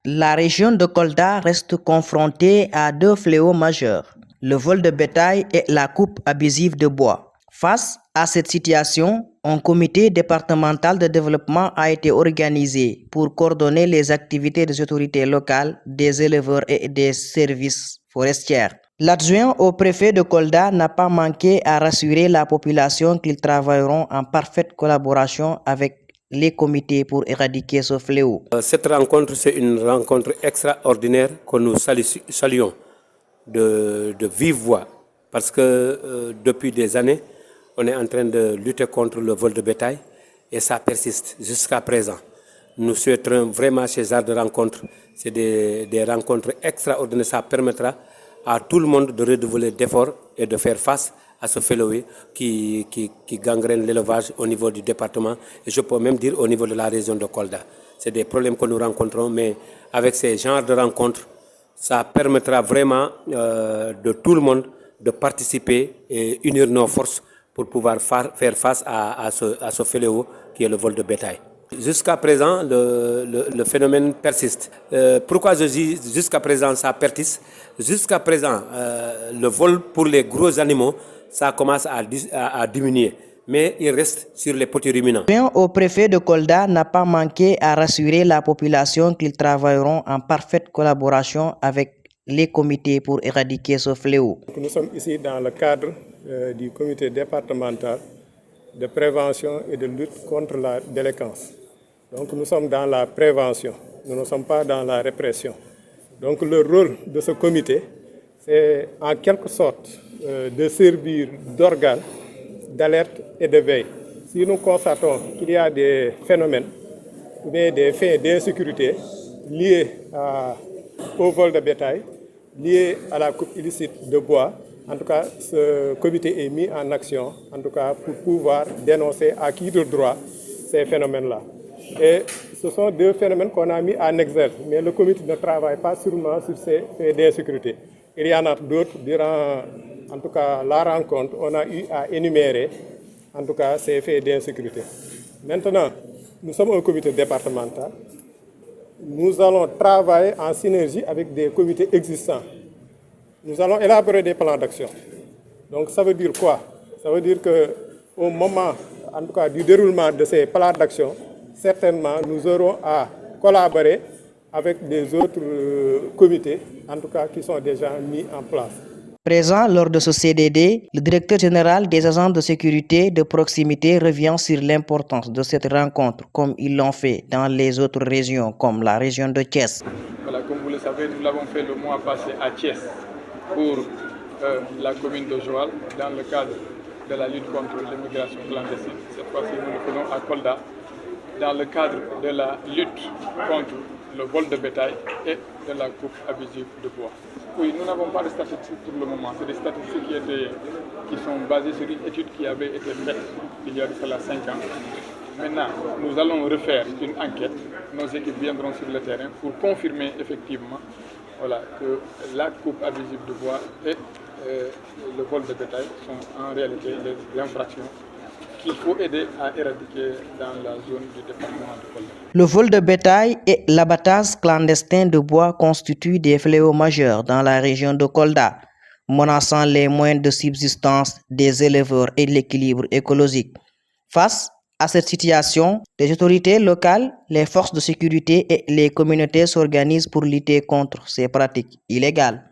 La région de Kolda reste confrontée à deux fléaux majeurs, le vol de bétail et la coupe abusive de bois. Face à cette situation, un comité départemental de développement a été organisé pour coordonner les activités des autorités locales, des éleveurs et des services forestiers. L'adjoint au préfet de Kolda n'a pas manqué à rassurer la population qu'ils travailleront en parfaite collaboration avec les comités pour éradiquer ce fléau. Cette rencontre, c'est une rencontre extraordinaire que nous saluons de vive voix parce que depuis des années, on est en train de lutter contre le vol de bétail et ça persiste jusqu'à présent. Nous souhaitons vraiment ces genres de rencontres, c'est des rencontres extraordinaires, ça permettra à tout le monde de redoubler d'efforts et de faire face à ce fléau qui gangrène l'élevage au niveau du département et je peux même dire au niveau de la région de Kolda. C'est des problèmes que nous rencontrons, mais avec ces genres de rencontres, ça permettra vraiment de tout le monde de participer et unir nos forces pour pouvoir faire face à ce fléau qui est le vol de bétail. Jusqu'à présent, le phénomène persiste. Pourquoi je dis jusqu'à présent ça persiste? Jusqu'à présent, le vol pour les gros animaux, ça commence à diminuer. Mais il reste sur les petits ruminants. Au préfet de Kolda n'a pas manqué à rassurer la population qu'ils travailleront en parfaite collaboration avec les comités pour éradiquer ce fléau. Nous sommes ici dans le cadre du comité départemental de prévention et de lutte contre la délinquance. Donc nous sommes dans la prévention, nous ne sommes pas dans la répression. Donc le rôle de ce comité, c'est en quelque sorte de servir d'organe d'alerte et de veille. Si nous constatons qu'il y a des phénomènes ou des faits d'insécurité liés au vol de bétail, liés à la coupe illicite de bois, en tout cas, ce comité est mis en action, en tout cas, pour pouvoir dénoncer à qui de droit ces phénomènes-là. Et ce sont deux phénomènes qu'on a mis en exergue, mais le comité ne travaille pas seulement sur ces faits d'insécurité. Il y en a d'autres durant, en tout cas, la rencontre, on a eu à énumérer, en tout cas, ces faits d'insécurité. Maintenant, nous sommes un comité départemental. Nous allons travailler en synergie avec des comités existants. Nous allons élaborer des plans d'action. Donc ça veut dire quoi? Ça veut dire qu'au moment, en tout cas, du déroulement de ces plans d'action, certainement nous aurons à collaborer avec des autres comités, en tout cas qui sont déjà mis en place. Présent lors de ce CDD, le directeur général des agents de sécurité de proximité revient sur l'importance de cette rencontre, comme ils l'ont fait dans les autres régions, comme la région de Thiès. Voilà, comme vous le savez, nous l'avons fait le mois passé à Thiès pour la commune de Joal, dans le cadre de la lutte contre l'immigration clandestine. Cette fois-ci, nous le faisons à Kolda, dans le cadre de la lutte contre le vol de bétail et de la coupe abusive de bois. Oui, nous n'avons pas de statistiques pour le moment. C'est des statistiques qui sont basées sur une étude qui avait été faite il y a 5 ans. Maintenant, nous allons refaire une enquête. Nos équipes viendront sur le terrain pour confirmer effectivement que la coupe abusive de bois et le vol de bétail sont en réalité des infractions qu'il faut aider à éradiquer dans la zone du département de Kolda. Le vol de bétail et l'abattage clandestin de bois constituent des fléaux majeurs dans la région de Kolda, menaçant les moyens de subsistance des éleveurs et l'équilibre écologique. Face à cette situation, les autorités locales, les forces de sécurité et les communautés s'organisent pour lutter contre ces pratiques illégales.